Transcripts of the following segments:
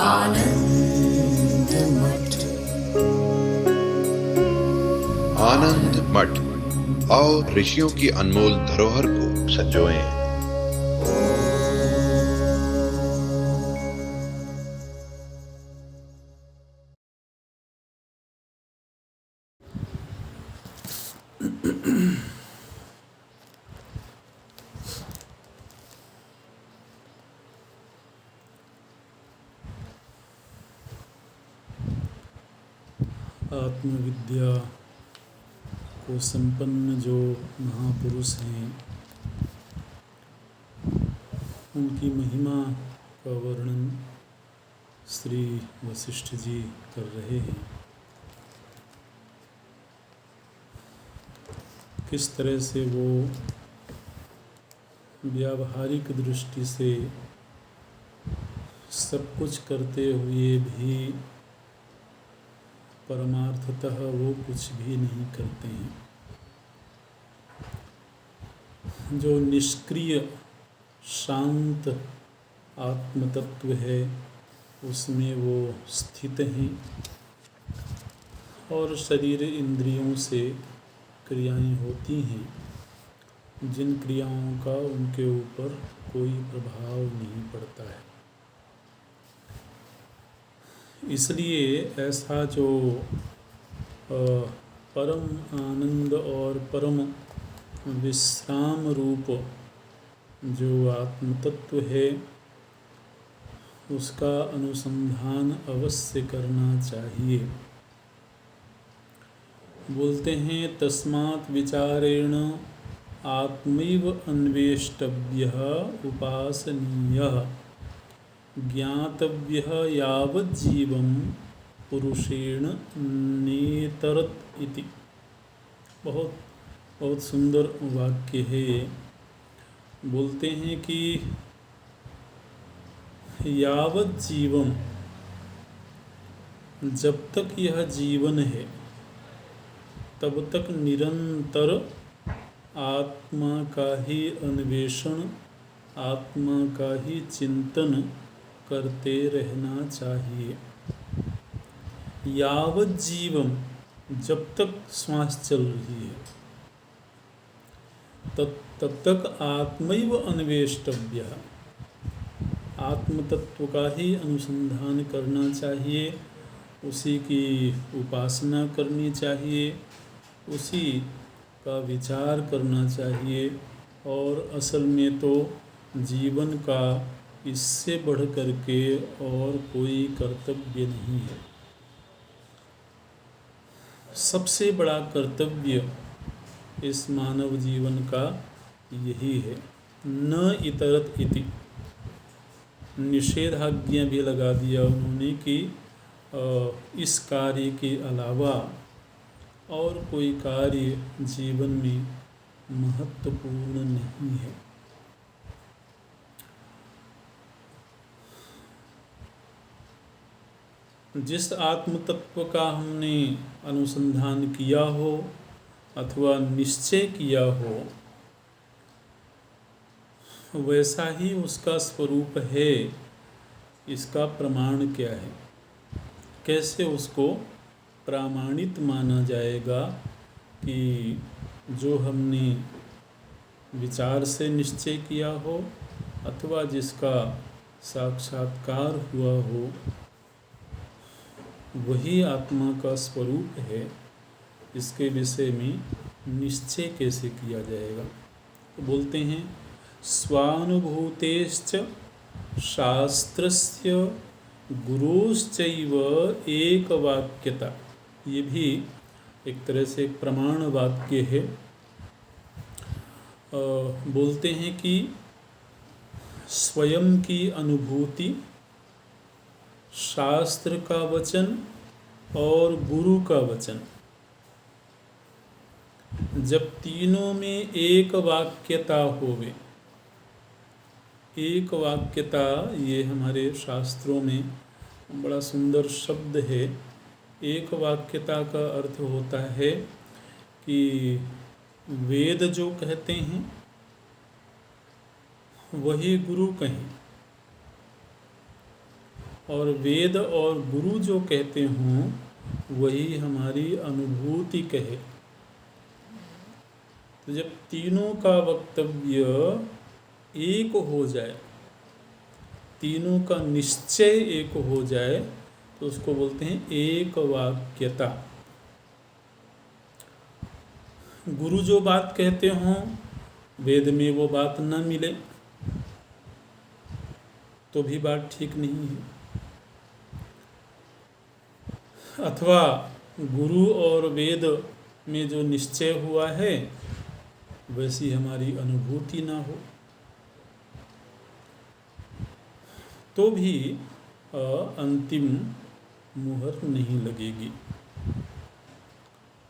आनंद मठ। आनंद मठ और ऋषियों की अनमोल धरोहर को संजोएं। आत्मविद्या को संपन्न जो महापुरुष हैं, उनकी महिमा का वर्णन श्री वशिष्ठ जी कर रहे हैं। किस तरह से वो व्यावहारिक दृष्टि से सब कुछ करते हुए भी परमार्थतः वो कुछ भी नहीं करते हैं। जो निष्क्रिय शांत आत्मतत्व है, उसमें वो स्थित हैं और शरीर इंद्रियों से क्रियाएं होती हैं, जिन क्रियाओं का उनके ऊपर कोई प्रभाव नहीं पड़ता है। इसलिए ऐसा जो परम आनंद और परम विश्राम रूप जो आत्मतत्व है, उसका अनुसंधान अवश्य करना चाहिए। बोलते हैं तस्मात् विचारेण आत्मैव अन्वेष्टव्यः उपासनीयः ज्ञातव्यः यावज्जीवं पुरुषेण नेतरत् इति। बहुत बहुत सुंदर वाक्य है ये। बोलते हैं कि यावत जीवम, जब तक यह जीवन है तब तक निरंतर आत्मा का ही अन्वेषण, आत्मा का ही चिंतन करते रहना चाहिए। यावत जीवम, जब तक श्वास चल रही है तब तक आत्मैव अन्वेष्टव्य, आत्म तत्व का ही अनुसंधान करना चाहिए, उसी की उपासना करनी चाहिए, उसी का विचार करना चाहिए। और असल में तो जीवन का इससे बढ़ कर के और कोई कर्तव्य नहीं है। सबसे बड़ा कर्तव्य इस मानव जीवन का यही है। न इतरत इति, निषेधाज्ञा भी लगा दिया उन्होंने कि इस कार्य के अलावा और कोई कार्य जीवन में महत्वपूर्ण नहीं है। जिस आत्म तत्व का हमने अनुसंधान किया हो अथवा निश्चय किया हो, वैसा ही उसका स्वरूप है। इसका प्रमाण क्या है? कैसे उसको प्रामाणित माना जाएगा कि जो हमने विचार से निश्चय किया हो अथवा जिसका साक्षात्कार हुआ हो, वही आत्मा का स्वरूप है। इसके विषय में निश्चय कैसे किया जाएगा? तो बोलते हैं स्वानुभूतेश्च शास्त्रस्य गुरुश्चैव एकवाक्यता। ये भी एक तरह से एक प्रमाण वाक्य है। बोलते हैं कि स्वयं की अनुभूति, शास्त्र का वचन और गुरु का वचन, जब तीनों में एक वाक्यता होवे। एक वाक्यता ये हमारे शास्त्रों में बड़ा सुंदर शब्द है। एक वाक्यता का अर्थ होता है कि वेद जो कहते हैं वही गुरु कहें, और वेद और गुरु जो कहते हों वही हमारी अनुभूति कहे। तो जब तीनों का वक्तव्य एक हो जाए, तीनों का निश्चय एक हो जाए, तो उसको बोलते हैं एक वाक्यता। गुरु जो बात कहते हों वेद में वो बात न मिले तो भी बात ठीक नहीं है, अथवा गुरु और वेद में जो निश्चय हुआ है वैसी हमारी अनुभूति ना हो तो भी अंतिम मुहर नहीं लगेगी।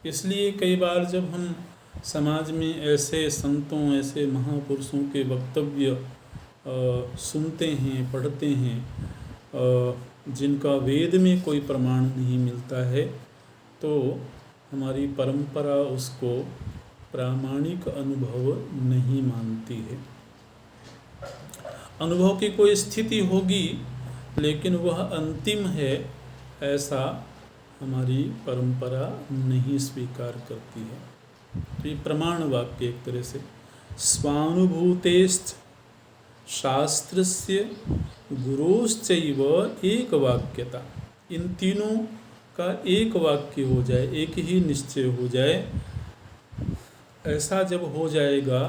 इसलिए कई बार जब हम समाज में ऐसे संतों, ऐसे महापुरुषों के वक्तव्य सुनते हैं, पढ़ते हैं, जिनका वेद में कोई प्रमाण नहीं मिलता है, तो हमारी परंपरा उसको प्रामाणिक अनुभव नहीं मानती है। अनुभव की कोई स्थिति होगी लेकिन वह अंतिम है, ऐसा हमारी परंपरा नहीं स्वीकार करती है। तो ये प्रमाण वाक्य एक तरह से स्वानुभूतेश्च शास्त्रस्य गुरोश्चैव एक वाक्यता, इन तीनों का एक वाक्य हो जाए, एक ही निश्चय हो जाए, ऐसा जब हो जाएगा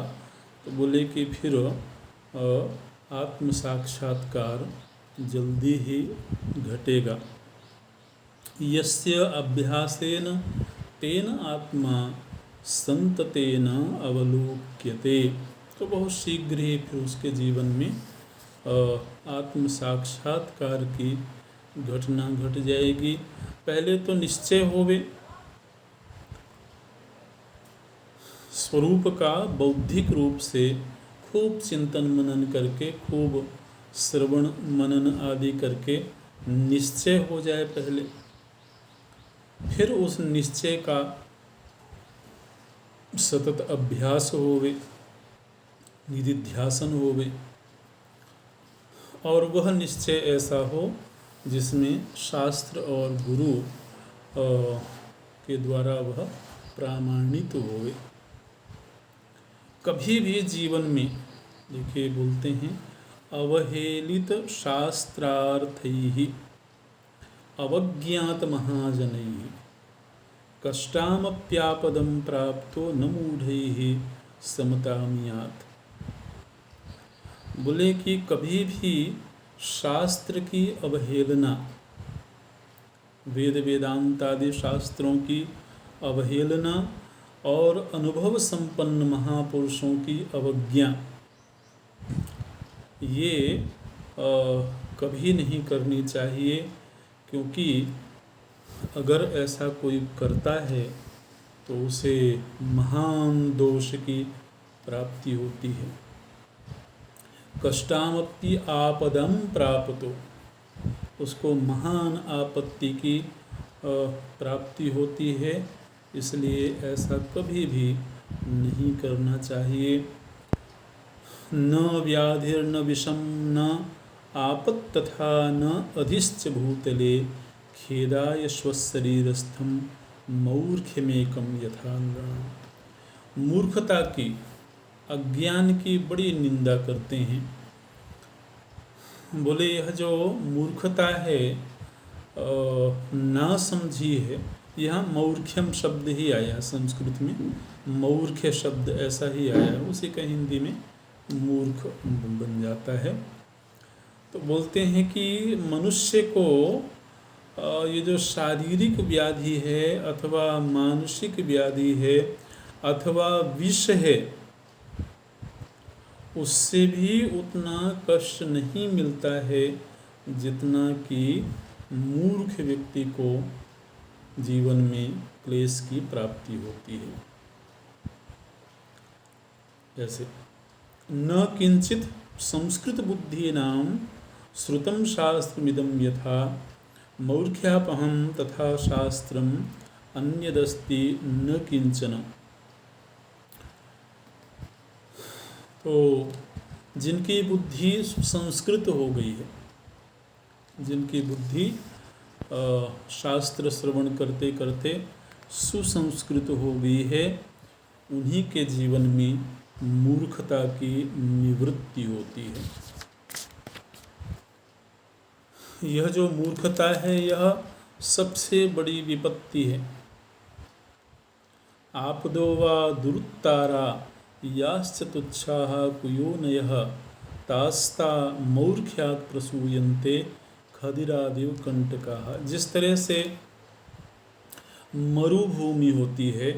तो बोले कि फिर आत्म साक्षात्कार जल्दी ही घटेगा। यस्य अभ्यासेन तेन आत्मा संततेन अवलोक्यते, तो बहुत शीघ्र ही फिर उसके जीवन में आत्म साक्षात्कार की घटना घट जाएगी। पहले तो निश्चय होवे, स्वरूप का बौद्धिक रूप से खूब चिंतन मनन करके, खूब श्रवण मनन आदि करके निश्चय हो जाए पहले, फिर उस निश्चय का सतत अभ्यास होवे, निधिध्यासन होवे, और वह निश्चय ऐसा हो जिसमें शास्त्र और गुरु के द्वारा वह प्रामाणित होवे। कभी भी जीवन में देखिए बोलते हैं अवहेलित शास्त्रार्थैहि अवज्ञात महाजनैहि कष्टामप्यापदं प्राप्तो न मूढ़ैः समतामियात्। बोले कि कभी भी शास्त्र की अवहेलना, वेद वेदांत आदि शास्त्रों की अवहेलना और अनुभव संपन्न महापुरुषों की अवज्ञा, ये कभी नहीं करनी चाहिए, क्योंकि अगर ऐसा कोई करता है तो उसे महान दोष की प्राप्ति होती है। कष्टामपि आपदं प्राप्तो, उसको महान आपत्ति की प्राप्ति होती है, इसलिए ऐसा कभी भी नहीं करना चाहिए। न व्याधिर्न विषम न आपत् तथा न अधिश्च भूतले खेदाय स्वशरीरस्थम मौर्ख्यमेकम यथा नृणाम्। मूर्खता की, अज्ञान की बड़ी निंदा करते हैं। बोले यह जो मूर्खता है, ना समझी है, यहाँ मौर्ख्यम शब्द ही आया, संस्कृत में मौर्ख्य शब्द ऐसा ही आया, उसी का हिंदी में मूर्ख बन जाता है। तो बोलते हैं कि मनुष्य को ये जो शारीरिक व्याधि है अथवा मानसिक व्याधि है अथवा विष है, उससे भी उतना कष्ट नहीं मिलता है जितना कि मूर्ख व्यक्ति को जीवन में क्लेश की प्राप्ति होती है। जैसे न किंचित संस्कृत बुद्धीनां श्रुतं शास्त्रमिदं यथा मौर्ख्यापहं तथा शास्त्रम अन्यदस्ति न किंचन। तो जिनकी बुद्धि संस्कृत हो गई है, जिनकी बुद्धि शास्त्र श्रवण करते करते सुसंस्कृत हो गई है, उन्हीं के जीवन में मूर्खता की निवृत्ति होती है। यह जो मूर्खता है, यह सबसे बड़ी विपत्ति है। आपदो वा दुरुत्तारा याश्चतुच्छाः कुयोनयः तास्ता मौर्ख्यात् प्रसूयन्ते खदिरादिव कंटकाः। जिस तरह से मरुभूमि होती है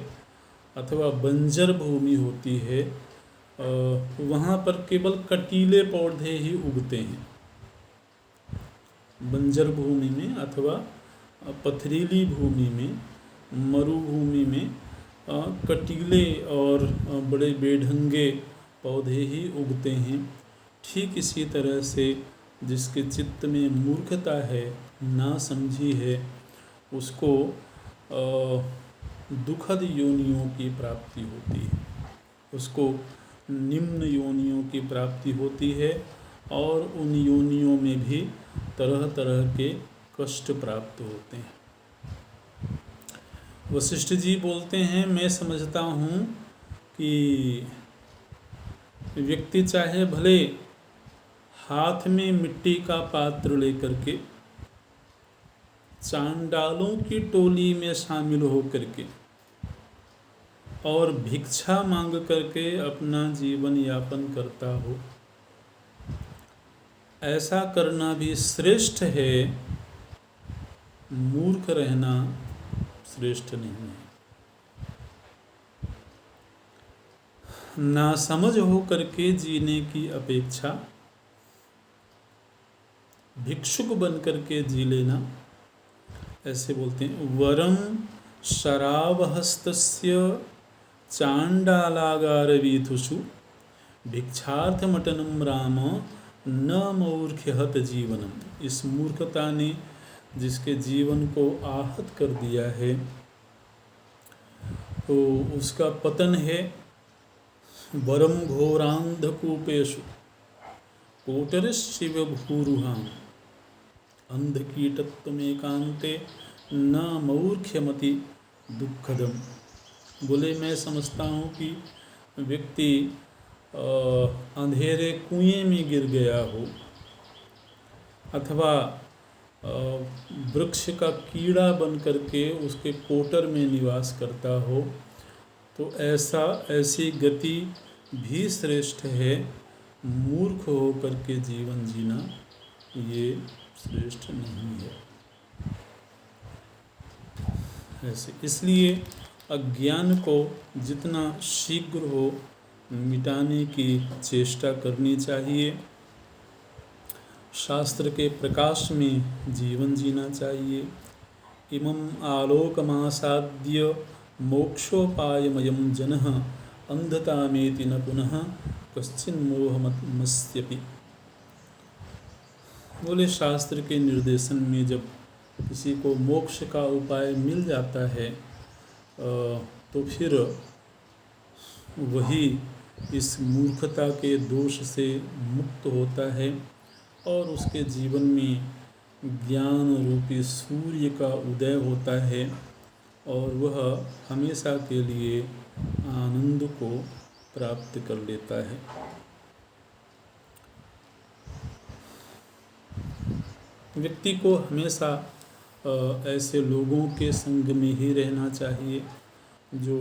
अथवा बंजर भूमि होती है, वहाँ पर केवल कटीले पौधे ही उगते हैं। बंजर भूमि में अथवा पथरीली भूमि में, मरुभूमि में कटीले और बड़े बेढंगे पौधे ही उगते हैं। ठीक इसी तरह से जिसके चित्त में मूर्खता है, ना समझी है, उसको दुखद योनियों की प्राप्ति होती है, उसको निम्न योनियों की प्राप्ति होती है और उन योनियों में भी तरह तरह के कष्ट प्राप्त होते हैं। वशिष्ठ जी बोलते हैं, मैं समझता हूँ कि व्यक्ति चाहे भले हाथ में मिट्टी का पात्र लेकर के चांडालों की टोली में शामिल हो करके और भिक्षा मांग करके अपना जीवन यापन करता हो, ऐसा करना भी श्रेष्ठ है, मूर्ख रहना श्रेष्ठ नहीं है। ना समझ हो करके जीने की अपेक्षा भिक्षुक बन करके जी लेना, ऐसे बोलते हैं। वरम शरावहस्तस्य चांडालागारवीथुषु भिक्षार्थमटनम राम न मूर्ख्यहत जीवनम। इस मूर्खता ने जिसके जीवन को आहत कर दिया है, तो उसका पतन है। वरम घोरांधकूपेषु कोटरशिव भूरुहाम अंधकीटत्वमेकांते न मौर्ख्यमति दुःखदम। बोले, मैं समझता हूँ कि व्यक्ति अंधेरे कुएं में गिर गया हो अथवा वृक्ष का कीड़ा बन करके उसके कोटर में निवास करता हो, तो ऐसी गति भी श्रेष्ठ है। मूर्ख हो करके जीवन जीना ये श्रेष्ठ नहीं है। ऐसे इसलिए अज्ञान को जितना शीघ्र हो मिटाने की चेष्टा करनी चाहिए। शास्त्र के प्रकाश में जीवन जीना चाहिए। इमं आलोकमासाद्य मोक्षोपायमयं जनः अंधतामेति न पुनः कश्चिन्मोहमस्यपि। बोले, शास्त्र के निर्देशन में जब किसी को मोक्ष का उपाय मिल जाता है, तो फिर वही इस मूर्खता के दोष से मुक्त होता है और उसके जीवन में ज्ञान रूपी सूर्य का उदय होता है और वह हमेशा के लिए आनंद को प्राप्त कर लेता है। व्यक्ति को हमेशा ऐसे लोगों के संग में ही रहना चाहिए जो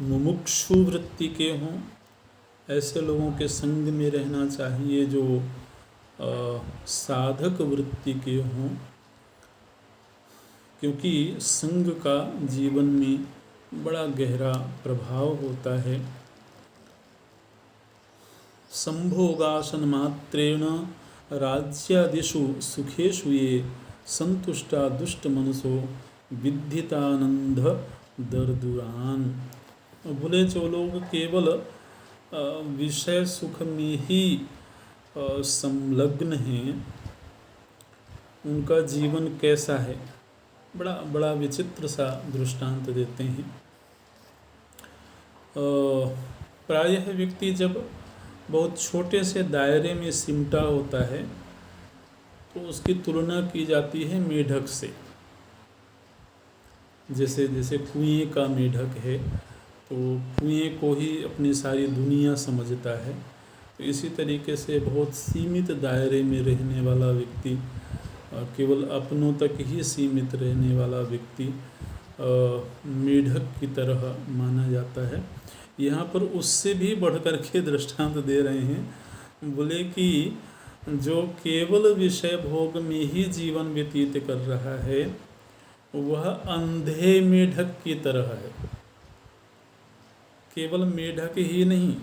मुमुक्षु वृत्ति के हों। ऐसे लोगों के संग में रहना चाहिए जो साधक वृत्ति के हों, क्योंकि संग का जीवन में बड़ा गहरा प्रभाव होता है। संभोगासन मात्रेण राज्यादिषु सुखेषु ये संतुष्टा दुष्ट मनसो विद्धितानंद दर्दुरान। बोले, जो लोग केवल विषय सुख में ही संलग्न हैं, उनका जीवन कैसा है। बड़ा विचित्र सा दृष्टांत देते हैं। प्रायः व्यक्ति जब बहुत छोटे से दायरे में सिमटा होता है, तो उसकी तुलना की जाती है मेढक से। जैसे जैसे कुएं का मेढक है तो कुएं को ही अपनी सारी दुनिया समझता है, तो इसी तरीके से बहुत सीमित दायरे में रहने वाला व्यक्ति, केवल अपनों तक ही सीमित रहने वाला व्यक्ति मेढक की तरह माना जाता है। यहाँ पर उससे भी बढ़कर के दृष्टांत दे रहे हैं, बोले कि जो केवल विषय भोग में ही जीवन व्यतीत कर रहा है वह अंधे मेढक की तरह है। केवल मेढक ही नहीं,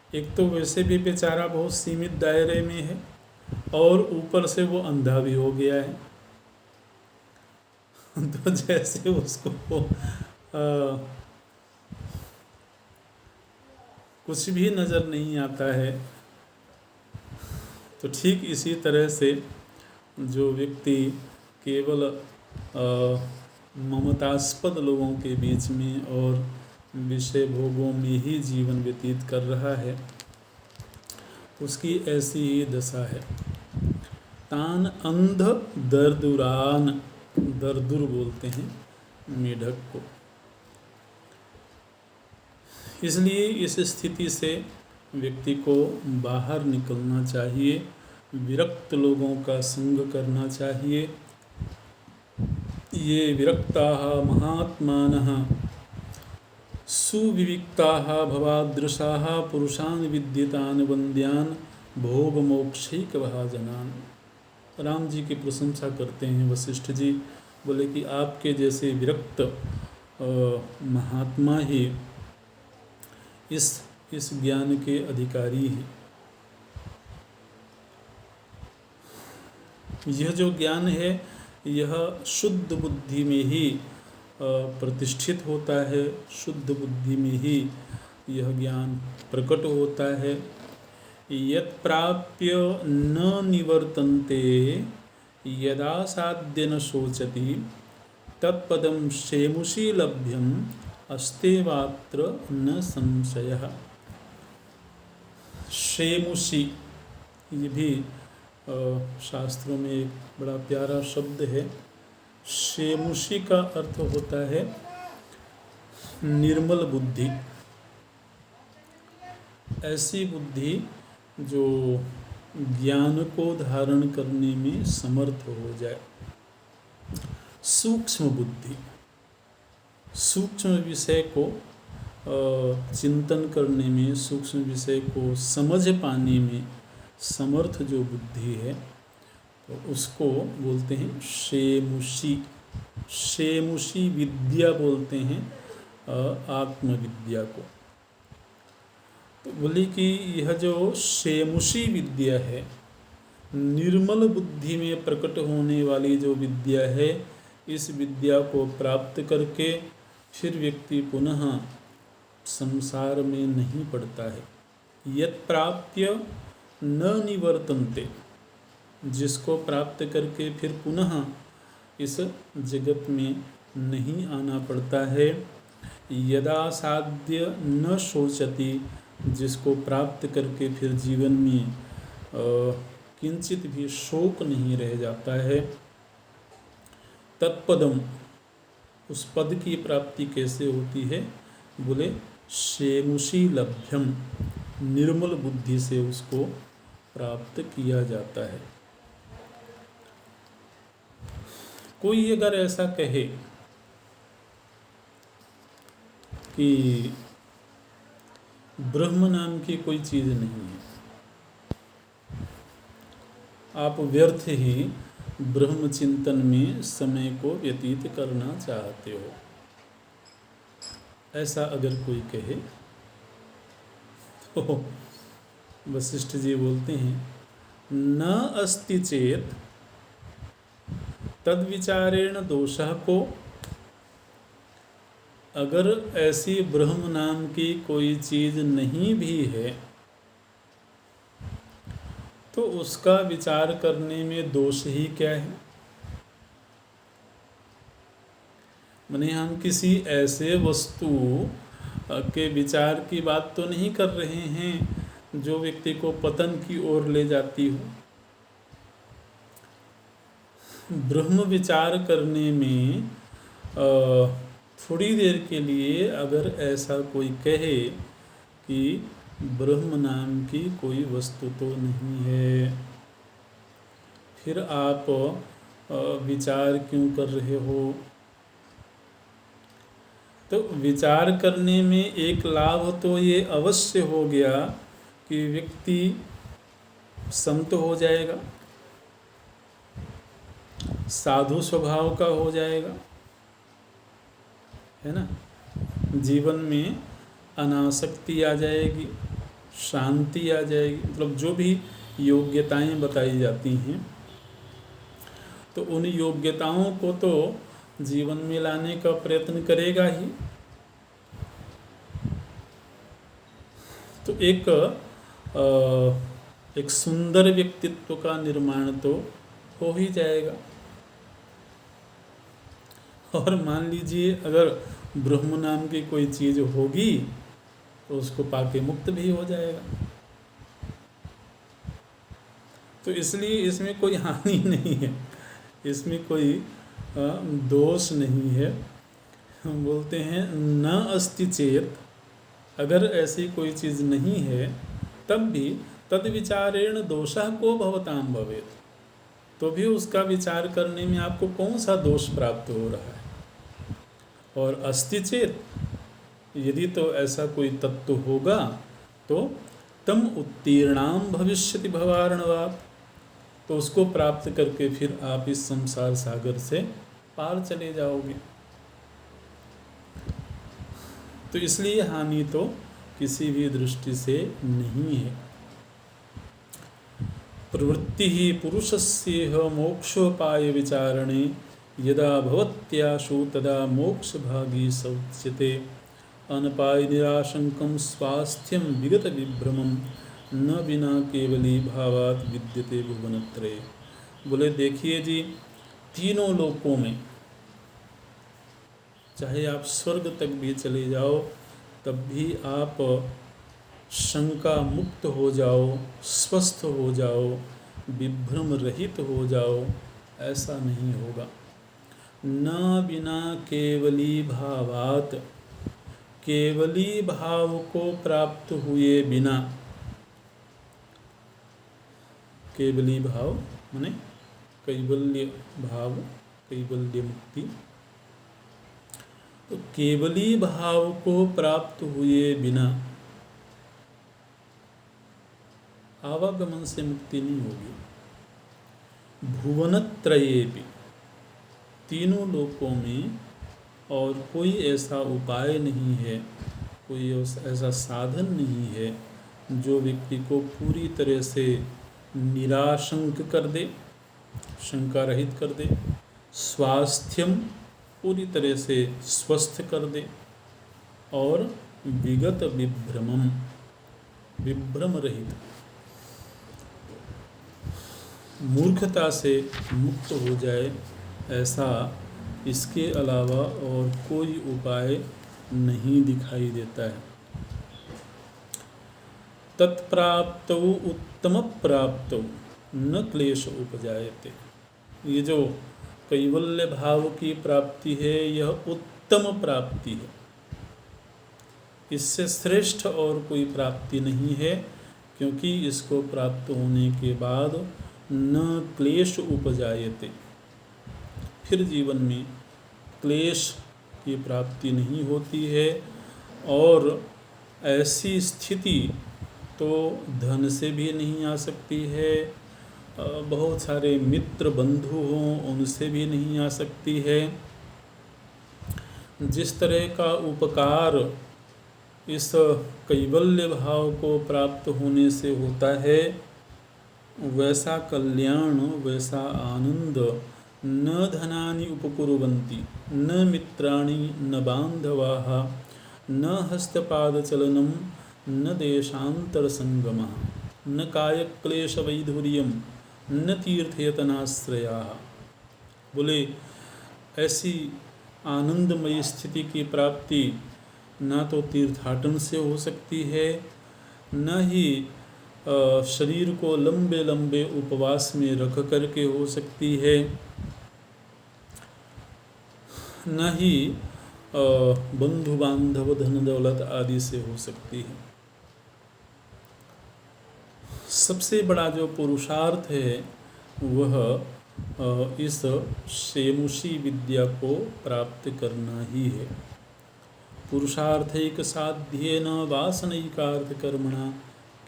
एक तो वैसे भी बेचारा बहुत सीमित दायरे में है और ऊपर से वो अंधा भी हो गया है। तो जैसे उसको कुछ भी नज़र नहीं आता है, तो ठीक इसी तरह से जो व्यक्ति केवल ममतास्पद लोगों के बीच में और विषय भोगों में ही जीवन व्यतीत कर रहा है, उसकी ऐसी ही दशा है। तान अंध दरदुरान, दरदुर बोलते हैं मेढक को। इसलिए इस स्थिति से व्यक्ति को बाहर निकलना चाहिए, विरक्त लोगों का संग करना चाहिए। ये विरक्ताः महात्मानः सुविविक्ताः भवादृशाः पुरुषान् विद्यतान् वन्द्यान् भोगमोक्षैकभाजनान्। राम जी की प्रशंसा करते हैं वशिष्ठ जी, बोले कि आपके जैसे विरक्त महात्मा ही इस ज्ञान के अधिकारी हैं। यह जो ज्ञान है यह शुद्ध बुद्धि में ही प्रतिष्ठित होता है, शुद्ध बुद्धि में ही यह ज्ञान प्रकट होता है। यत् प्राप्य न निवर्तन्ते यदा साध्य न शोचति तत्पदं शेमुषी लभ्यम अस्तेवात्र न संशयः। शेमुषी ये भी शास्त्रों में एक बड़ा प्यारा शब्द है। शेमुषी का अर्थ होता है निर्मल बुद्धि, ऐसी बुद्धि जो ज्ञान को धारण करने में समर्थ हो जाए। सूक्ष्म बुद्धि, सूक्ष्म विषय को चिंतन करने में, सूक्ष्म विषय को समझ पाने में समर्थ जो बुद्धि है, तो उसको बोलते हैं शेमुषी। शेमुषी विद्या बोलते हैं आत्मविद्या को। तो बोले कि यह जो शेमुषी विद्या है, निर्मल बुद्धि में प्रकट होने वाली जो विद्या है, इस विद्या को प्राप्त करके फिर व्यक्ति पुनः संसार में नहीं पड़ता है। यत् प्राप्य न निवर्तन्ते, जिसको प्राप्त करके फिर पुनः इस जगत में नहीं आना पड़ता है। यदा साध्य न शोचति, जिसको प्राप्त करके फिर जीवन में किंचित भी शोक नहीं रह जाता है। तत्पदम, उस पद की प्राप्ति कैसे होती है? बोले शेमुषी लभ्यम, निर्मल बुद्धि से उसको प्राप्त किया जाता है। कोई अगर ऐसा कहे कि ब्रह्म नाम की कोई चीज़ नहीं है, आप व्यर्थ ही ब्रह्म चिंतन में समय को व्यतीत करना चाहते हो, ऐसा अगर कोई कहे तो वशिष्ठ जी बोलते हैं न अस्ति चेत तद विचारेण दोषः को। अगर ऐसी ब्रह्म नाम की कोई चीज़ नहीं भी है तो उसका विचार करने में दोष ही क्या है? माने हम किसी ऐसे वस्तु के विचार की बात तो नहीं कर रहे हैं जो व्यक्ति को पतन की ओर ले जाती हो। ब्रह्म विचार करने में थोड़ी देर के लिए अगर ऐसा कोई कहे कि ब्रह्म नाम की कोई वस्तु तो नहीं है, फिर आप विचार क्यों कर रहे हो? तो विचार करने में एक लाभ तो ये अवश्य हो गया कि व्यक्ति संत हो जाएगा, साधु स्वभाव का हो जाएगा, है ना। जीवन में अनासक्ति आ जाएगी, शांति आ जाएगी, मतलब जो भी योग्यताएं बताई जाती हैं तो उन योग्यताओं को तो जीवन में लाने का प्रयत्न करेगा ही। तो एक सुंदर व्यक्तित्व का निर्माण तो हो ही जाएगा। और मान लीजिए अगर ब्रह्म नाम की कोई चीज़ होगी तो उसको पाके मुक्त भी हो जाएगा। तो इसलिए इसमें कोई हानि नहीं है, इसमें कोई दोष नहीं है। हम बोलते हैं न अस्ति चेत, अगर ऐसी कोई चीज़ नहीं है तब भी तद विचारेण दोषः को भवताम भवेत, तो भी उसका विचार करने में आपको कौन सा दोष प्राप्त हो रहा है। और अस्ति चेत, यदि तो ऐसा कोई तत्व होगा तो तम उत्तीर्णाम भविष्यति भवार्णवात्, तो उसको प्राप्त करके फिर आप इस संसार सागर से पार चले जाओगे। तो इसलिए हानि तो किसी भी दृष्टि से नहीं है। प्रवृत्ति ही पुरुषस्य मोक्षोपाय विचारणे यदा भवत्याशु तदा मोक्ष भागी सौच्यते अनपाय निराशंकम स्वास्थ्यम विगत विभ्रमम न बिना केवली भावात विद्यते भुवनत्रये। बोले देखिए जी, तीनों लोकों में चाहे आप स्वर्ग तक भी चले जाओ तब भी आप शंका मुक्त हो जाओ, स्वस्थ हो जाओ, विभ्रम रहित हो जाओ, ऐसा नहीं होगा। न बिना केवली भावात, केवली भाव को प्राप्त हुए बिना, केवली भाव माने कैवल्य भाव, कैवल्य मुक्ति, तो केवली भाव को प्राप्त हुए बिना आवागमन से मुक्ति नहीं होगी। भुवनत्रयेपि, तीनों लोकों में और कोई ऐसा उपाय नहीं है, कोई ऐसा साधन नहीं है जो व्यक्ति को पूरी तरह से निराशंक कर दे, शंका रहित कर दे, स्वास्थ्यम पूरी तरह से स्वस्थ कर दे, और विगत विभ्रमम, विभ्रम रहित, मूर्खता से मुक्त हो जाए, ऐसा इसके अलावा और कोई उपाय नहीं दिखाई देता है। तत्प्राप्तौ उत्तम प्राप्तौ न क्लेश उपजायते। ये जो कैवल्य भाव की प्राप्ति है यह उत्तम प्राप्ति है, इससे श्रेष्ठ और कोई प्राप्ति नहीं है, क्योंकि इसको प्राप्त होने के बाद न क्लेश उपजायते, फिर जीवन में क्लेश की प्राप्ति नहीं होती है। और ऐसी स्थिति तो धन से भी नहीं आ सकती है, बहुत सारे मित्र बंधु हों उनसे भी नहीं आ सकती है। जिस तरह का उपकार इस कैवल्य भाव को प्राप्त होने से होता है, वैसा कल्याण, वैसा आनंद न धनानि उपकुर्वन्ति न मित्राणि न बांधवाः न हस्तपादचलनम न देशांतर संगमः न कायक्लेश वैधुर्यम न तीर्थयतनाश्रया। बोले ऐसी आनंदमयी स्थिति की प्राप्ति ना तो तीर्थाटन से हो सकती है, न ही शरीर को लंबे लंबे उपवास में रख करके हो सकती है, न ही बंधु बांधव धन दौलत आदि से हो सकती है। सबसे बड़ा जो पुरुषार्थ है वह इस सेमुषी विद्या को प्राप्त करना ही है। पुरुषार्थैक साध्येन वासनैकार्थ कर्मणा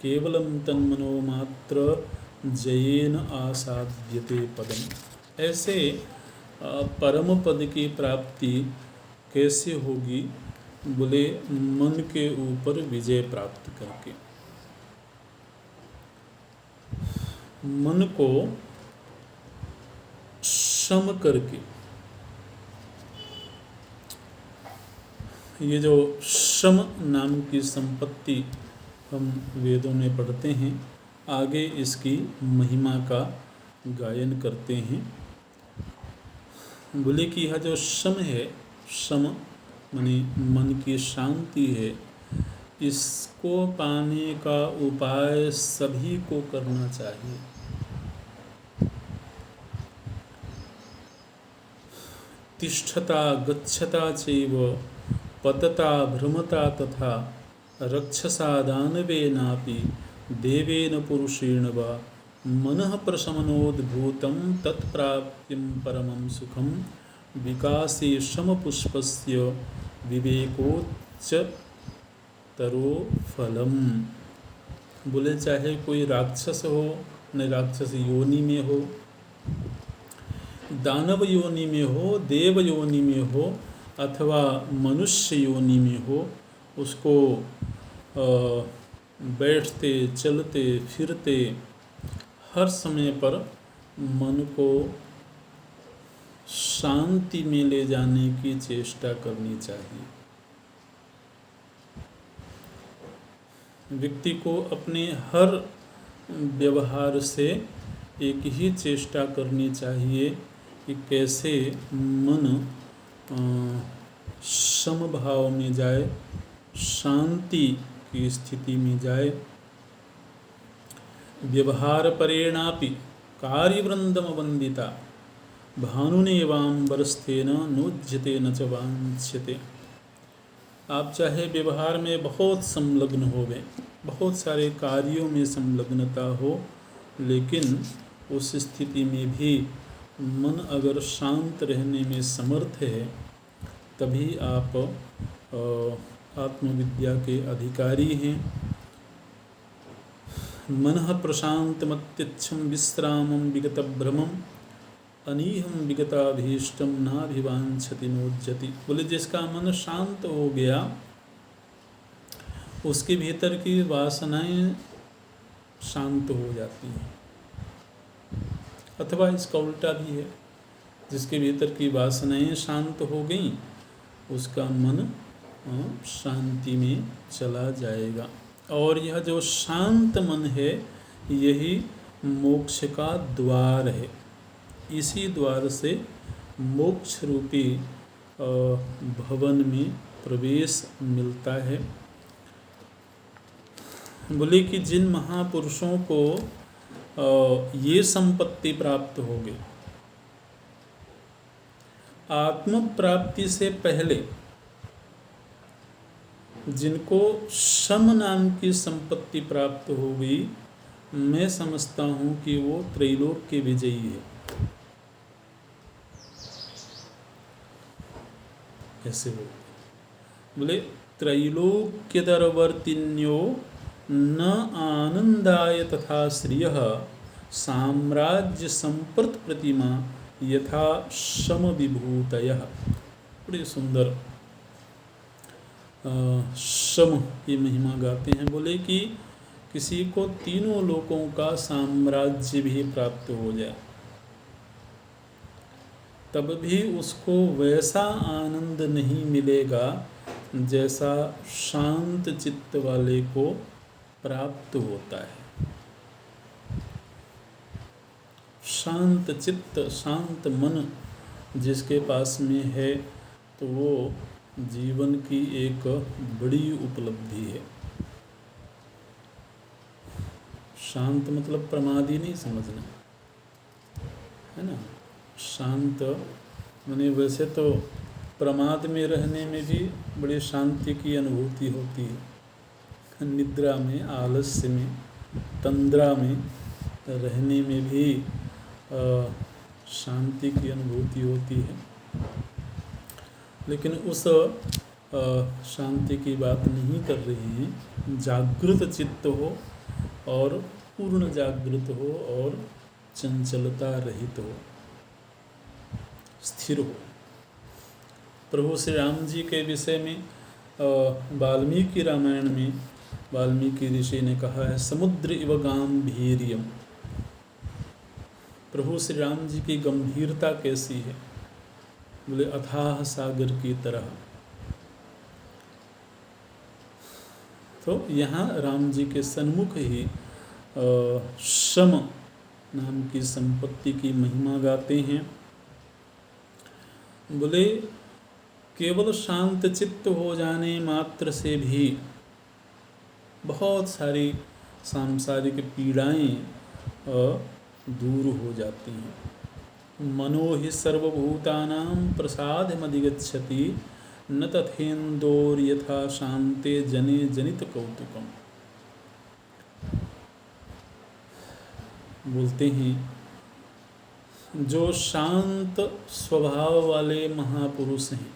केवलम तन्मनो मात्र जयेन आसाध्यते पदम। ऐसे परम पद की प्राप्ति कैसे होगी? बोले मन के ऊपर विजय प्राप्त करके। मन को शम करके। ये जो शम नाम की संपत्ति हम वेदों में पढ़ते हैं, आगे इसकी महिमा का गायन करते हैं। बोले कि यह जो शम है, शम माने मन की शांति है, इसको पाने का उपाय सभी को करना चाहिए। तिष्ठता गच्छता चैव पतता भ्रमता तथा रक्षसा दानवेनापि देवेन पुरुषेण वा मनः प्रशमनोद्भूतं तत्प्राप्तिं परमं सुखं विकासे शमपुष्पस्य विवेकोच्चतरो फलम। बोले चाहे कोई राक्षस हो, न राक्षस योनि में हो, दानव योनि में हो, देव योनि में हो अथवा मनुष्य योनि में हो, उसको बैठते चलते फिरते हर समय पर मन को शांति में ले जाने की चेष्टा करनी चाहिए। व्यक्ति को अपने हर व्यवहार से एक ही चेष्टा करनी चाहिए कि कैसे मन समभाव में जाए, शांति की स्थिति में जाए। व्यवहार परेणापि कार्यवृंदम वंदिता भानुनेवांबरस्थेन नोज्यते न च वांछ्यते। आप चाहे व्यवहार में बहुत संलग्न हो गए, बहुत सारे कार्यों में संलग्नता हो, लेकिन उस स्थिति में भी मन अगर शांत रहने में समर्थ है, तभी आप आत्मविद्या के अधिकारी हैं। मनः प्रशांतमत्यच्छं विश्रामं विगत भ्रमं अनीहं विगताभीष्टं नाभिवांछति नोज्जति। बोले जिसका मन शांत हो गया, उसके भीतर की वासनाएं शांत हो जाती हैं। अथवा इसका उल्टा भी है, जिसके भीतर की वासनाएं शांत हो गई, उसका मन शांति में चला जाएगा। और यह जो शांत मन है, यही मोक्ष का द्वार है। इसी द्वार से मोक्ष रूपी भवन में प्रवेश मिलता है। बोले कि जिन महापुरुषों को ये संपत्ति प्राप्त हो गई, आत्म प्राप्ति से पहले जिनको शम नाम की संपत्ति प्राप्त हो गई, मैं समझता हूँ कि वो त्रैलोक के विजयी है। ऐसे बोले त्रैलोक्यदरवर्तिन्यो न आनंदाय तथा श्रियः साम्राज्य संप्रत प्रतिमा यथा शम विभूतयः। बड़ी सुंदर शम की महिमा गाते हैं। बोले कि किसी को तीनों लोकों का साम्राज्य भी प्राप्त हो जाए, तब भी उसको वैसा आनंद नहीं मिलेगा जैसा शांत चित्त वाले को प्राप्त होता है। शांत चित्त, शांत मन जिसके पास में है, तो वो जीवन की एक बड़ी उपलब्धि है। शांत मतलब प्रमादी नहीं समझना, है ना। शांत माने वैसे तो प्रमाद में रहने में भी बड़ी शांति की अनुभूति होती है। निद्रा में, आलस्य में, तंद्रा में रहने में भी शांति की अनुभूति होती है। लेकिन उस शांति की बात नहीं कर रहे हैं। जागृत चित्त हो और पूर्ण जागृत हो और चंचलता रहित हो, स्थिर हो। प्रभु श्री राम जी के विषय में वाल्मीकि रामायण में वाल्मीकि ऋषि ने कहा है, समुद्र इव गांभीर्यम। प्रभु श्री राम जी की गंभीरता कैसी है? बोले अथाह सागर की तरह। तो यहाँ राम जी के सन्मुख ही शम नाम की संपत्ति की महिमा गाते हैं। बोले केवल शांत चित्त हो जाने मात्र से भी बहुत सारी सांसारिक पीड़ाएं दूर हो जाती हैं। मनो हि सर्वभूतानां प्रसादमधिगच्छति न तथेन्दोर यथा शांते जने जनित कौतुकम। बोलते हैं जो शांत स्वभाव वाले महापुरुष हैं,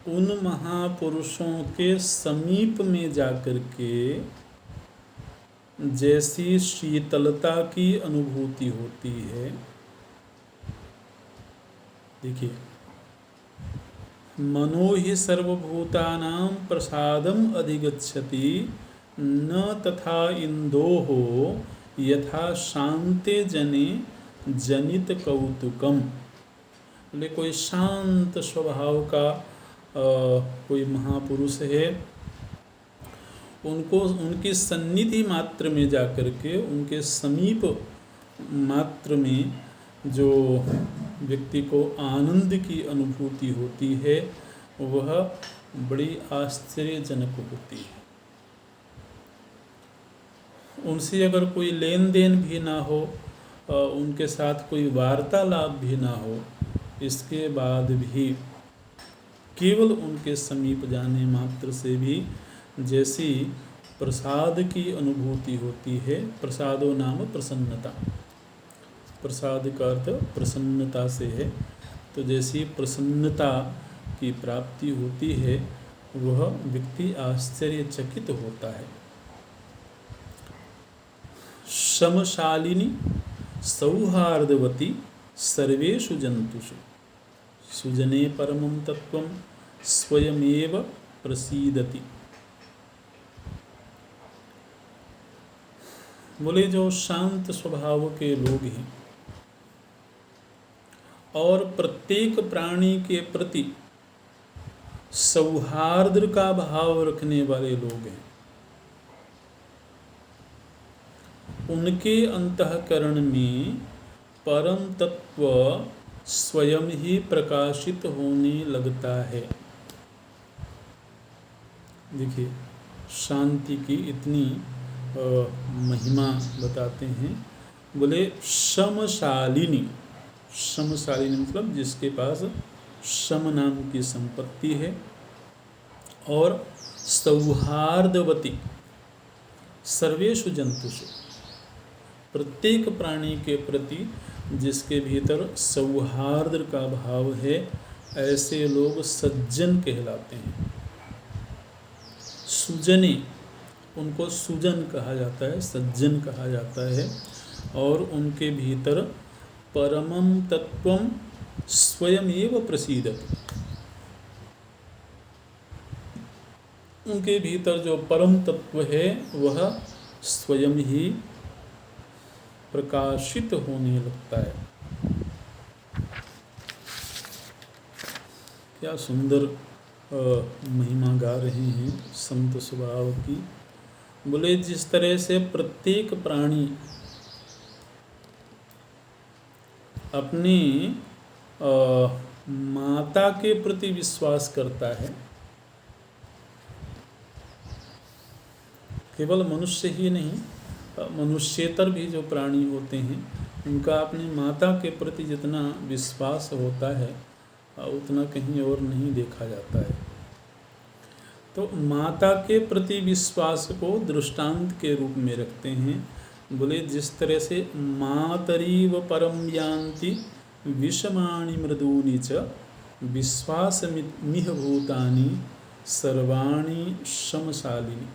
उन महापुरुषों के समीप में जाकर के जैसी शीतलता की अनुभूति होती है। देखिए, मनो हि सर्वभूतानां प्रसादम अधिगच्छति न तथा इंदोहो यथा शांते जने जनित कौतुकम। बोले कोई शांत स्वभाव का कोई महापुरुष है, उनको उनकी सन्निधि मात्र में जाकर के, उनके समीप मात्र में जो व्यक्ति को आनंद की अनुभूति होती है, वह बड़ी आश्चर्यजनक होती है। उनसे अगर कोई लेन देन भी ना हो, उनके साथ कोई वार्तालाप भी ना हो, इसके बाद भी केवल उनके समीप जाने मात्र से भी जैसी प्रसाद की अनुभूति होती है। प्रसादो नाम प्रसन्नता, प्रसाद का अर्थ प्रसन्नता से है। तो जैसी प्रसन्नता की प्राप्ति होती है, वह व्यक्ति आश्चर्यचकित होता है। समशालिनी सौहार्दवती सर्वेषु जंतुषु सुजने परमं तत्वं स्वयमेव प्रसीदति। बोले जो शांत स्वभाव के लोग हैं और प्रत्येक प्राणी के प्रति सौहार्द का भाव रखने वाले लोग हैं, उनके अंतःकरण में परम तत्व स्वयं ही प्रकाशित होने लगता है। देखिए, शांति की इतनी महिमा बताते हैं। बोले समशालिनी, समशालिनी मतलब जिसके पास सम नाम की संपत्ति है, और सौहार्दवती सर्वेषु जंतुषु, प्रत्येक प्राणी के प्रति जिसके भीतर सौहार्द का भाव है, ऐसे लोग सज्जन कहलाते हैं। सुजने, उनको सुजन कहा जाता है, सज्जन कहा जाता है। और उनके भीतर परमं तत्वं स्वयं एव प्रसीदति, उनके भीतर जो परम तत्व है वह स्वयं ही प्रकाशित होने लगता है। क्या सुंदर महिमा गा रहे हैं संत स्वभाव की। बोले जिस तरह से प्रत्येक प्राणी अपनी माता के प्रति विश्वास करता है, केवल मनुष्य ही नहीं, मनुष्येतर भी जो प्राणी होते हैं उनका अपनी माता के प्रति जितना विश्वास होता है उतना कहीं और नहीं देखा जाता है। तो माता के प्रति विश्वास को दृष्टांत के रूप में रखते हैं। बोले जिस तरह से मातरीव परम यान्ति विषमाणि मृदूनि च विश्वास मिह भूतानि सर्वाणि समशालिनी।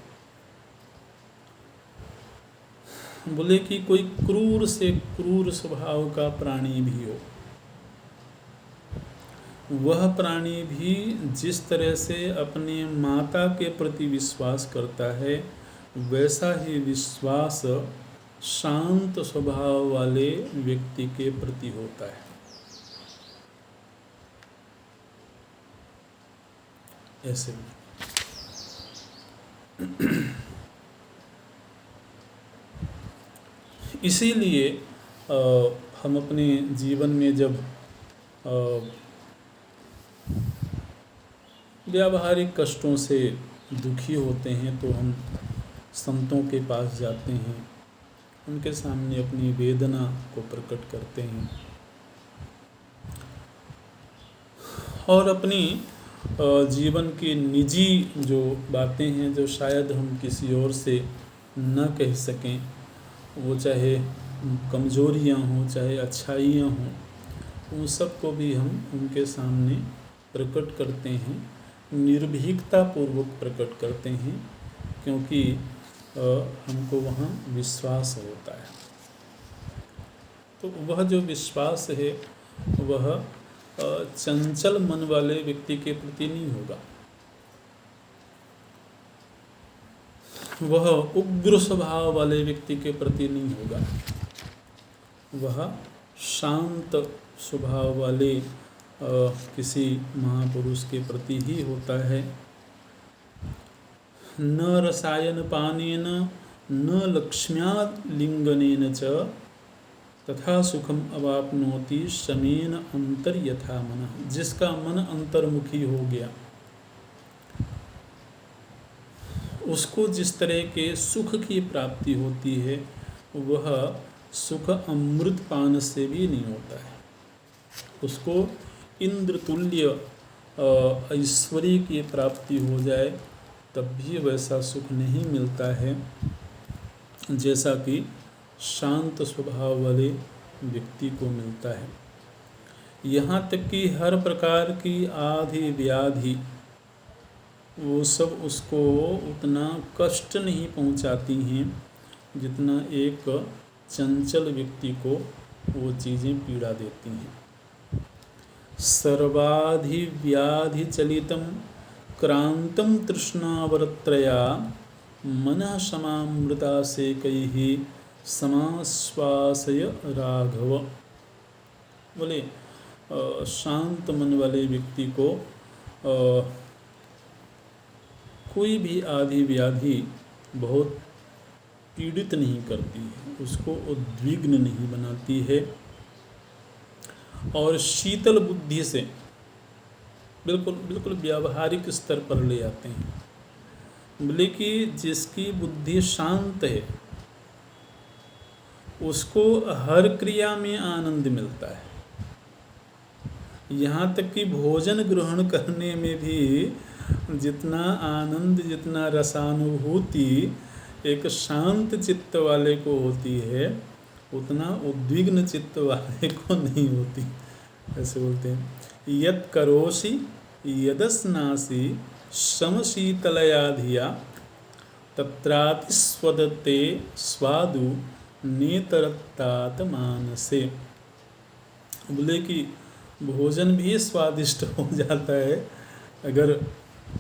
बोले कि कोई क्रूर से क्रूर स्वभाव का प्राणी भी हो, वह प्राणी भी जिस तरह से अपने माता के प्रति विश्वास करता है वैसा ही विश्वास शांत स्वभाव वाले व्यक्ति के प्रति होता है। ऐसे इसीलिए हम अपने जीवन में जब व्यावहारिक कष्टों से दुखी होते हैं तो हम संतों के पास जाते हैं, उनके सामने अपनी वेदना को प्रकट करते हैं और अपनी जीवन की निजी जो बातें हैं जो शायद हम किसी और से न कह सकें, वो चाहे कमजोरियां हों चाहे अच्छाइयां हों, उन सब को भी हम उनके सामने प्रकट करते हैं, निर्भीकता पूर्वक प्रकट करते हैं, क्योंकि हमको वहाँ विश्वास होता है। तो वह जो विश्वास है वह चंचल मन वाले व्यक्ति के प्रति नहीं होगा, वह उग्र स्वभाव वाले व्यक्ति के प्रति नहीं होगा, वह शांत स्वभाव वाले किसी महापुरुष के प्रति ही होता है। न रसायन पानेन न लक्ष्म्या लिंगनेन च तथा सुखम अवाप्नोति शमेन अंतर यथा मन। जिसका मन अंतर्मुखी हो गया उसको जिस तरह के सुख की प्राप्ति होती है वह सुख अमृत पान से भी नहीं होता है। उसको इंद्र तुल्य ऐश्वर्य की प्राप्ति हो जाए तब भी वैसा सुख नहीं मिलता है जैसा कि शांत स्वभाव वाले व्यक्ति को मिलता है। यहाँ तक कि हर प्रकार की आधि व्याधि वो सब उसको उतना कष्ट नहीं पहुँचाती हैं जितना एक चंचल व्यक्ति को वो चीज़ें पीड़ा देती हैं। सर्वाधि व्याधि चलितम क्रांतम तृष्णावरत्रया मनः समामृता से कई समाश्वासय राघव। बोले शांत मन वाले व्यक्ति को कोई भी आदि व्याधि बहुत पीड़ित नहीं करती है, उसको उद्विग्न नहीं बनाती है और शीतल बुद्धि से बिल्कुल व्यावहारिक स्तर पर ले आते हैं। बोले कि जिसकी बुद्धि शांत है उसको हर क्रिया में आनंद मिलता है। यहाँ तक कि भोजन ग्रहण करने में भी जितना आनंद जितना रसानुभूति एक शांत चित्त वाले को होती है उतना उद्विग्न चित्त वाले को नहीं होती। ऐसे बोलते हैं यत् करोषि यदस्नासि समशीतलया धिया तत्रातिस्वदते स्वादु नेतरत्तात मानसे। बोले कि भोजन भी स्वादिष्ट हो जाता है अगर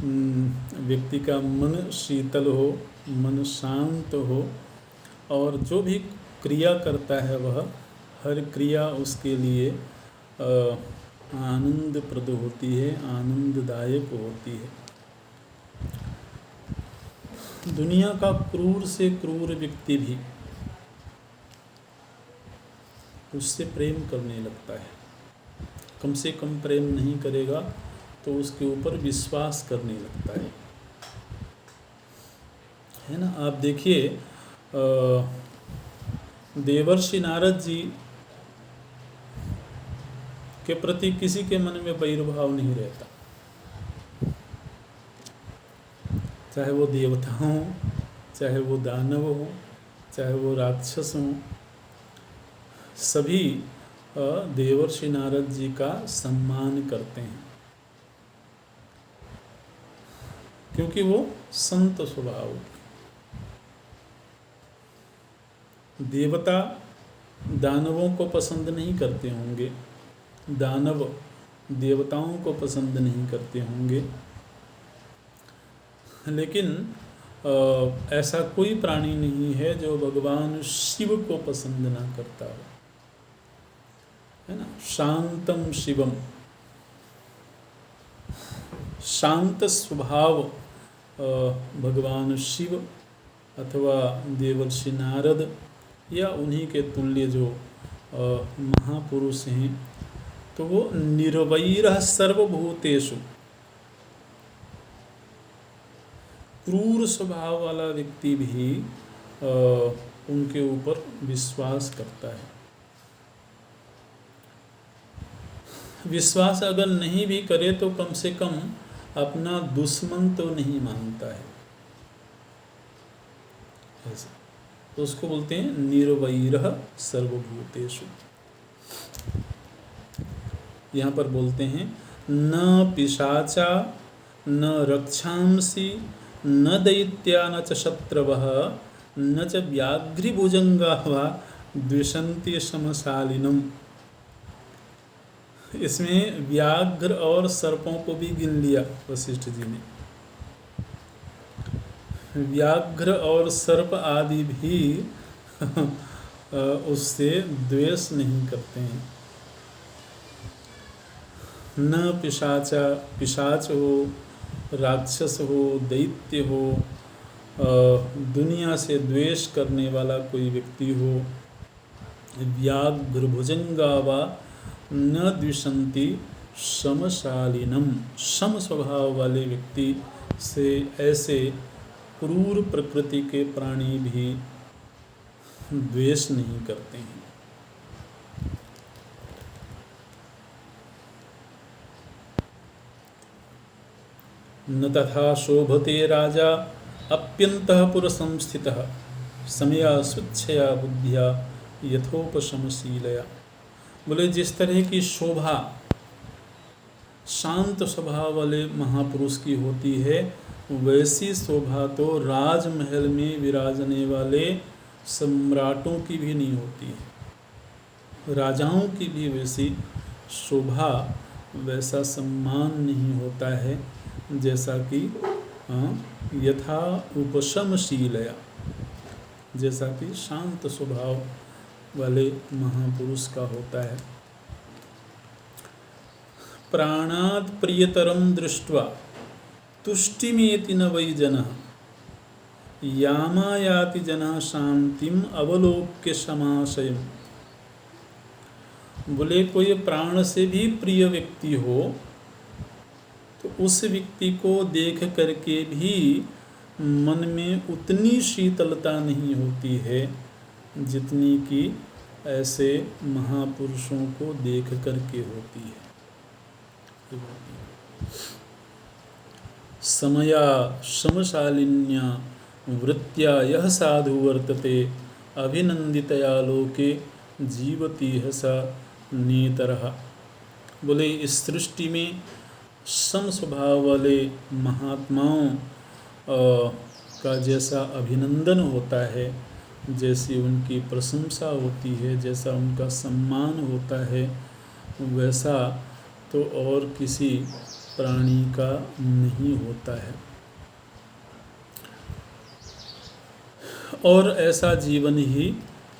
व्यक्ति का मन शीतल हो, मन शांत हो और जो भी क्रिया करता है वह हर क्रिया उसके लिए आनंदप्रद होती है, आनंददायक होती है। दुनिया का क्रूर से क्रूर व्यक्ति भी उससे प्रेम करने लगता है, कम से कम प्रेम नहीं करेगा तो उसके ऊपर विश्वास करने लगता है ना। आप देखिए देवर्षि नारद जी के प्रति किसी के मन में वैरभाव नहीं रहता, चाहे वो देवता हो, चाहे वो दानव हो, चाहे वो राक्षस हो, सभी देवर्षि नारद जी का सम्मान करते हैं, क्योंकि वो संत स्वभाव। देवता दानवों को पसंद नहीं करते होंगे, दानव देवताओं को पसंद नहीं करते होंगे, लेकिन ऐसा कोई प्राणी नहीं है जो भगवान शिव को पसंद ना करता हो, है ना। शांतम शिवम, शांत स्वभाव भगवान शिव अथवा देवर्षि नारद या उन्हीं के तुल्य जो महापुरुष हैं, तो वो निर्वैरः सर्वभूतेषु, क्रूर स्वभाव वाला व्यक्ति भी उनके ऊपर विश्वास करता है। विश्वास अगर नहीं भी करे तो कम से कम अपना दुश्मन तो नहीं मानता है, ऐसा। तो उसको बोलते हैं निर्वैरः सर्वभूतेषु। यहाँ पर बोलते हैं न पिशाचा न रक्षांसि न दैत्या न च शत्रवः न च व्याघ्रिभुजंगाः वा द्विषन्ति समशालिनम्। इसमें व्याघ्र और सर्पों को भी गिन लिया वशिष्ठ जी ने। व्याघ्र और सर्प आदि भी उससे द्वेष नहीं करते हैं। न पिशाचा, पिशाच हो, राक्षस हो, दैत्य हो, दुनिया से द्वेष करने वाला कोई व्यक्ति हो, व्याघ्र भुजंगा वा न द्विषन्ति समशालिनम, सम स्वभाव वाले व्यक्ति से ऐसे क्रूर प्रकृति के प्राणी भी द्वेष नहीं करते हैं। न तथा शोभते राजा अप्यन्तःपुर संस्थितः समया स्वच्छया बुद्धिया यथोपशमशीलया। बोले जिस तरह की शोभा शांत स्वभाव वाले महापुरुष की होती है, वैसी शोभा तो राजमहल में विराजने वाले सम्राटों की भी नहीं होती है। राजाओं की भी वैसी शोभा, वैसा सम्मान नहीं होता है जैसा कि यथा उपशमशीलया, जैसा कि शांत स्वभाव वाले महापुरुष का होता है। प्राणात् प्रियतरम दृष्ट्वा तुष्टिमेति न वै जनः यामायाति जनः शांतिम अवलोक्य समाशयम्। बोले कोई प्राण से भी प्रिय व्यक्ति हो तो उस व्यक्ति को देख करके भी मन में उतनी शीतलता नहीं होती है जितनी कि ऐसे महापुरुषों को देख करके होती है। समया समशालिन्या वृत्त्या यह साधु वर्तते अभिनंदितया लोके जीवति स नेतरः। बोले इस सृष्टि में सम स्वभाव वाले महात्माओं का जैसा अभिनंदन होता है, जैसी उनकी प्रशंसा होती है, जैसा उनका सम्मान होता है, वैसा तो और किसी प्राणी का नहीं होता है। और ऐसा जीवन ही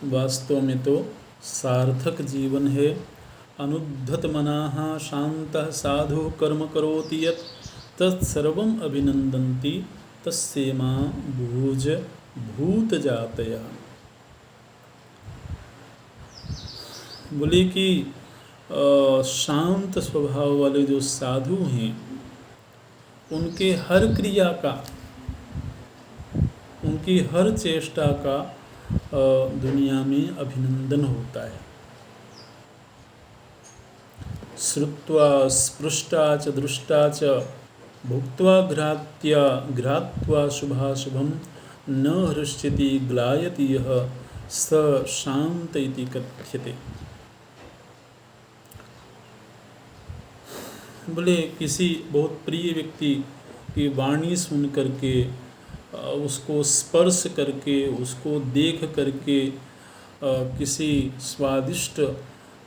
वास्तव में तो सार्थक जीवन है। अनुद्धत मनाः शान्तः साधु कर्म करोति यत् तत्सर्वम् अभिनंदन्ति तस्सेमा भूज भूत जातया। बोले कि शांत स्वभाव वाले जो साधु हैं, उनके हर क्रिया का, उनकी हर चेष्टा का दुनिया में अभिनंदन होता है। श्रुत्वा स्पृष्टा च दृष्टा च भुक्त्वा घ्रात्वा शुभाशुभं न हृष्यति ग्लायति यः स शांत इति कथ्यते। बोले किसी बहुत प्रिय व्यक्ति की वाणी सुन करके, उसको स्पर्श करके, उसको देख करके, किसी स्वादिष्ट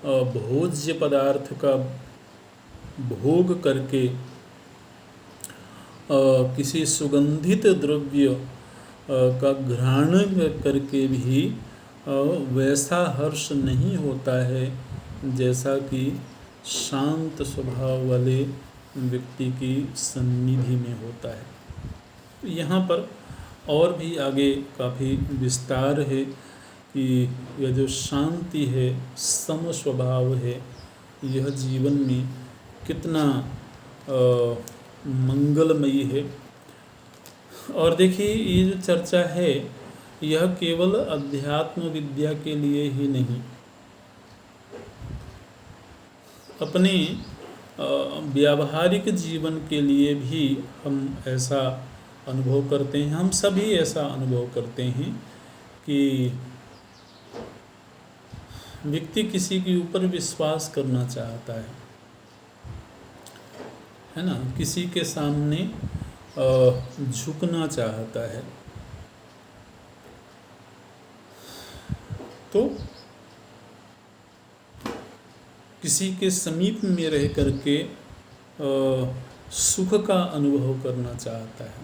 भोज्य पदार्थ का भोग करके, किसी सुगंधित द्रव्य का घ्राण करके भी वैसा हर्ष नहीं होता है जैसा कि शांत स्वभाव वाले व्यक्ति की सन्निधि में होता है। यहाँ पर और भी आगे काफ़ी विस्तार है कि यह जो शांति है, सम स्वभाव है, यह जीवन में कितना मंगलमयी है। और देखिए, ये जो चर्चा है यह केवल अध्यात्म विद्या के लिए ही नहीं, अपने व्यावहारिक जीवन के लिए भी हम ऐसा अनुभव करते हैं। हम सभी ऐसा अनुभव करते हैं कि व्यक्ति किसी के ऊपर विश्वास करना चाहता है ना, किसी के सामने झुकना चाहता है, तो किसी के समीप में रह करके सुख का अनुभव करना चाहता है।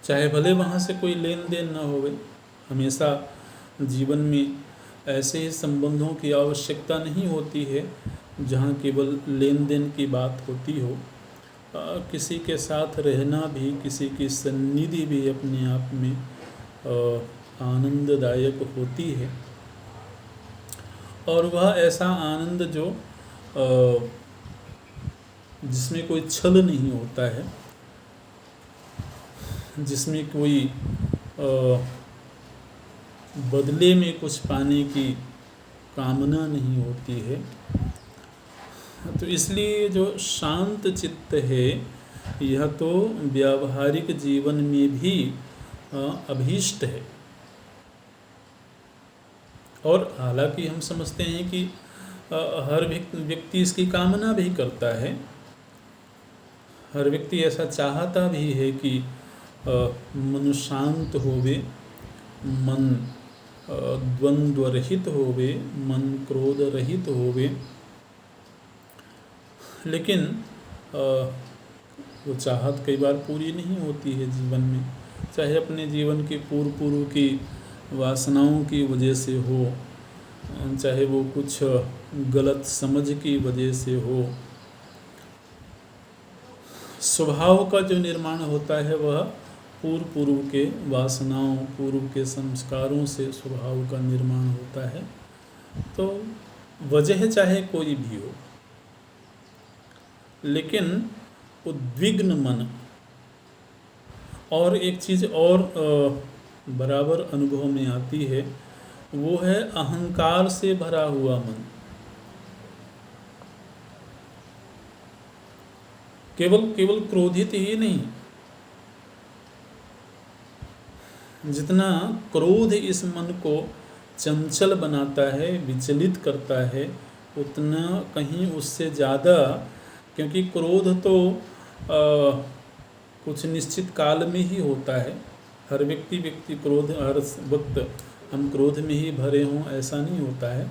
चाहे भले वहाँ से कोई लेन देन ना होवे, हमेशा जीवन में ऐसे ही संबंधों की आवश्यकता नहीं होती है जहाँ केवल लेन देन की बात होती हो। किसी के साथ रहना भी, किसी की सन्निधि भी अपने आप में आनंददायक होती है। और वह ऐसा आनंद जो जिसमें कोई छल नहीं होता है, जिसमें कोई बदले में कुछ पाने की कामना नहीं होती है। तो इसलिए जो शांत चित्त है यह तो व्यावहारिक जीवन में भी अभीष्ट है। और हालांकि हम समझते हैं कि हर व्यक्ति इसकी कामना भी करता है, हर व्यक्ति ऐसा चाहता भी है कि मन शांत होवे, मन द्वंद्व रहित होवे, मन क्रोध रहित होवे। लेकिन वो चाहत कई बार पूरी नहीं होती है जीवन में, चाहे अपने जीवन के पूर्व की वासनाओं की वजह से हो, चाहे वो कुछ गलत समझ की वजह से हो। स्वभाव का जो निर्माण होता है वह पूर्व के वासनाओं, पूर्व के संस्कारों से स्वभाव का निर्माण होता है। तो वजह चाहे कोई भी हो, लेकिन उद्विग्न मन, और एक चीज़ और बराबर अनुभव में आती है, वो है अहंकार से भरा हुआ मन। केवल क्रोधित ही नहीं, जितना क्रोध इस मन को चंचल बनाता है, विचलित करता है, उतना कहीं उससे ज़्यादा, क्योंकि क्रोध तो कुछ निश्चित काल में ही होता है। हर व्यक्ति क्रोध, हर वक्त हम क्रोध में ही भरे हों ऐसा नहीं होता है।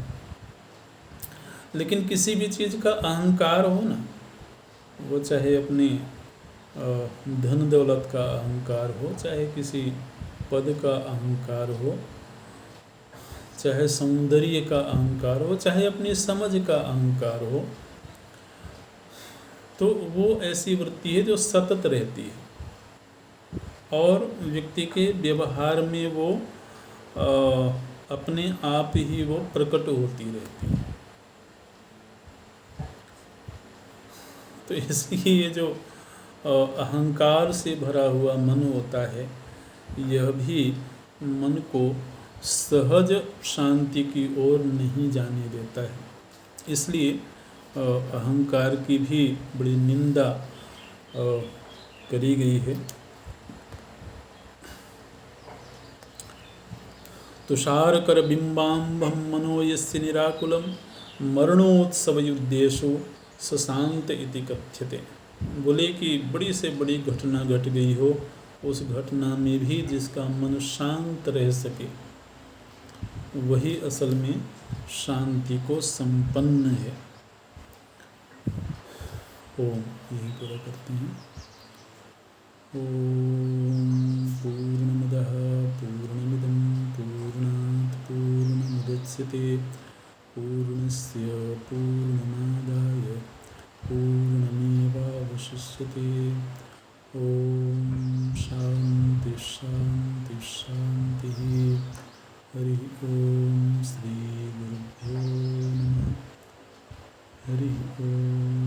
लेकिन किसी भी चीज़ का अहंकार हो ना, वो चाहे अपने धन दौलत का अहंकार हो, चाहे किसी पद का अहंकार हो, चाहे सौंदर्य का अहंकार हो, चाहे अपनी समझ का अहंकार हो, तो वो ऐसी वृत्ति है जो सतत रहती है और व्यक्ति के व्यवहार में वो अपने आप ही वो प्रकट होती रहती है। तो इसलिए जो अहंकार से भरा हुआ मन होता है, यह भी मन को सहज शांति की ओर नहीं जाने देता है। इसलिए अहंकार की भी बड़ी निंदा करी गई है। तुषारकर बिंबांबम मनो यस्य निराकुलम मरणोत्सव युद्धेषु सशांत इति कथ्यते। बोले कि बड़ी से बड़ी घटना घट गई हो, उस घटना में भी जिसका मन शांत रह सके, वही असल में शांति को संपन्न है। ओम, यही पूरा करते हैं। ओम पूर्णमदः पूर्णमिदं पूर्णात् पूर्णमुदच्यते पूर्णस्य पूर्णमादाय पूर्णमेवावशिष्यते। ओम शांति शांति शांति। हरि ओम। श्री गुरुभ्यो नमः। हरि ओम।